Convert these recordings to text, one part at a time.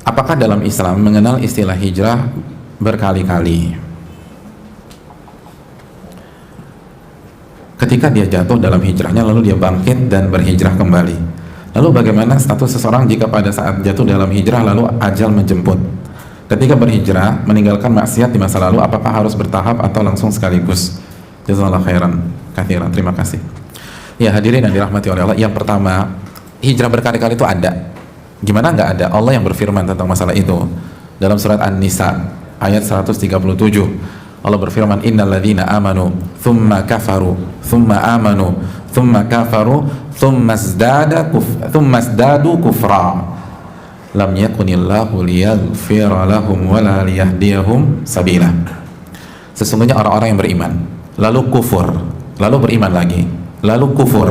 Apakah dalam Islam mengenal istilah hijrah berkali-kali? Ketika dia jatuh dalam hijrahnya lalu dia bangkit dan berhijrah kembali. Lalu bagaimana status seseorang jika pada saat jatuh dalam hijrah lalu ajal menjemput? Ketika berhijrah meninggalkan maksiat di masa lalu, apakah harus bertahap atau langsung sekaligus? Jazakallahu khairan katsiran. Terima kasih. Ya hadirin yang dirahmati oleh Allah, yang pertama, hijrah berkali-kali itu ada. Gimana nggak ada? Allah yang berfirman tentang masalah itu dalam surat An-Nisa ayat 137. Allah berfirman, innalladzina amanu thumma kafaru thumma amanu thumma kafaru thumma zdadu kufra lam yakunillahu liyaghfira lahum wala liyahdiyahum sabila. Sesungguhnya orang-orang yang beriman lalu kufur, lalu beriman lagi, lalu kufur,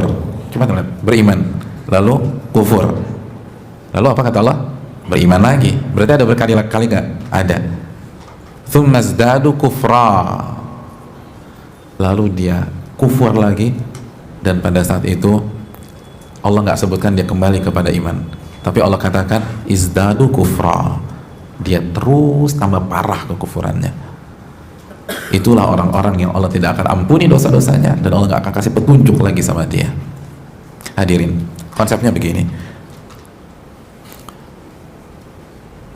coba lihat, beriman lalu kufur, lalu apa kata Allah? Beriman lagi. Berarti ada berkali-kali nggak? Ada. Thumma zdadu kufra, lalu dia kufur lagi, dan pada saat itu Allah nggak sebutkan dia kembali kepada iman, tapi Allah katakan izdadu kufra, dia terus tambah parah kekufurannya. Itulah orang-orang yang Allah tidak akan ampuni dosa-dosanya dan Allah nggak akan kasih petunjuk lagi sama dia. Hadirin, konsepnya begini,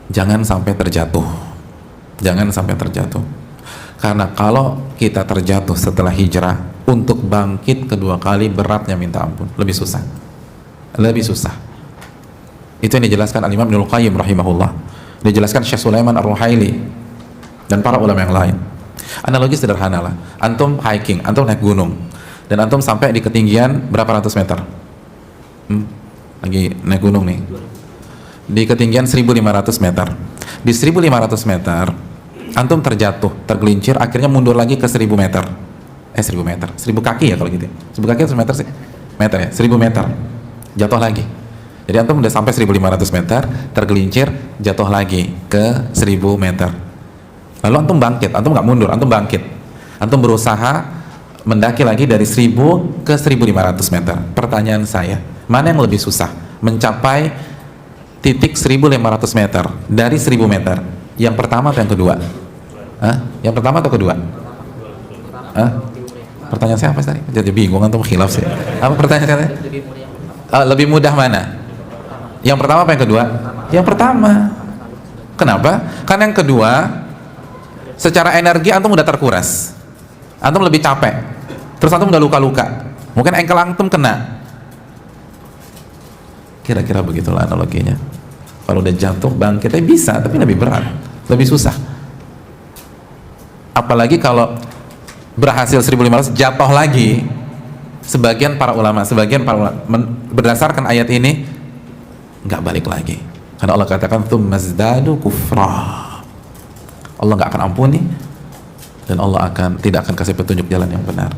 jangan sampai terjatuh. Jangan sampai terjatuh. Karena kalau kita terjatuh setelah hijrah, untuk bangkit kedua kali beratnya minta ampun, lebih susah. Lebih susah. Itu yang dijelaskan Al-Imam Ibnul Qayyim rahimahullah. Dijelaskan Syekh Sulaiman Ar-Ruhaili dan para ulama yang lain. Analogi sederhana lah. Antum hiking, antum naik gunung, dan antum sampai di ketinggian berapa ratus meter? Lagi naik gunung nih. Di ketinggian 1.500 meter. Di 1.500 meter antum terjatuh, tergelincir, akhirnya mundur lagi ke 1.000 meter. 1.000 meter, 1.000 kaki ya kalau gitu. 1.000 kaki atau meter sih? Meter ya, 1.000 meter. Jatuh lagi. Jadi antum udah sampai 1.500 meter, tergelincir, jatuh lagi ke 1.000 meter. Lalu antum bangkit, antum nggak mundur, antum bangkit. Antum berusaha mendaki lagi dari 1.000 ke 1.500 meter. Pertanyaan saya, mana yang lebih susah? Mencapai titik 1.500 meter dari 1.000 meter, yang pertama atau yang kedua? Yang pertama atau kedua? Pertanyaan saya apa tadi? Jadi bingung, antum khilaf sih. Apa pertanyaan saya? Lebih mudah mana? Yang pertama apa yang kedua? Yang pertama. Kenapa? Karena yang kedua secara energi antum udah terkuras, antum lebih capek, terus antum udah luka-luka, mungkin ankle antum kena. Kira-kira begitulah analoginya. Kalau udah jatuh bangkitnya bisa, tapi lebih berat, lebih susah. Apalagi kalau berhasil 1.500 jatuh lagi. Sebagian para ulama berdasarkan ayat ini nggak balik lagi, karena Allah katakan tsummazdadu kufra. Allah nggak akan ampuni dan Allah tidak akan kasih petunjuk jalan yang benar.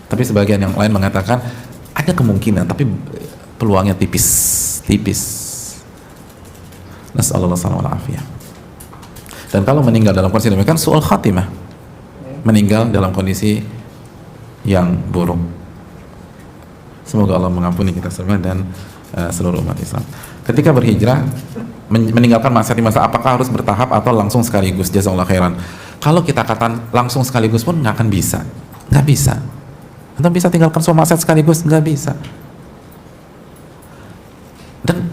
Tapi sebagian yang lain mengatakan ada kemungkinan, tapi peluangnya tipis. Nasallallahu alaihi wasallam. Dan kalau meninggal dalam kondisi demikian, su'ul khatimah, meninggal dalam kondisi yang buruk. Semoga Allah mengampuni kita semua dan seluruh umat Islam. Ketika berhijrah, meninggalkan maksiat di masa, apakah harus bertahap atau langsung sekaligus? Jazakallahu khairan. Kalau kita katakan langsung sekaligus pun nggak akan bisa, nggak bisa. Anda bisa tinggalkan semua maksiat sekaligus? Nggak bisa. Dan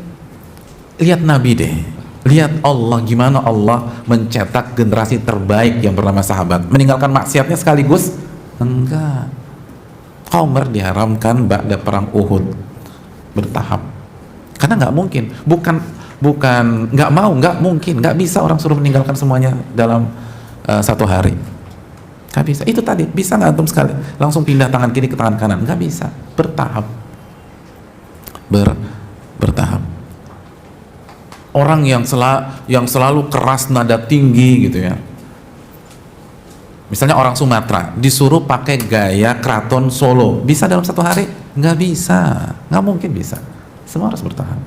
lihat Nabi deh, lihat Allah, gimana Allah mencetak generasi terbaik yang bernama sahabat. Meninggalkan maksiatnya sekaligus? Enggak. Umar diharamkan ba'da perang Uhud, bertahap. Karena nggak mungkin, bukan nggak mau, nggak mungkin, nggak bisa orang suruh meninggalkan semuanya dalam satu hari. Nggak bisa. Itu tadi, bisa nggak antum sekali langsung pindah tangan kiri ke tangan kanan? Nggak bisa. Bertahap. Bertahap. Orang yang selalu keras nada tinggi gitu ya, misalnya orang Sumatera disuruh pakai gaya keraton Solo, bisa dalam satu hari? Nggak bisa, nggak mungkin bisa. Semua harus bertahan.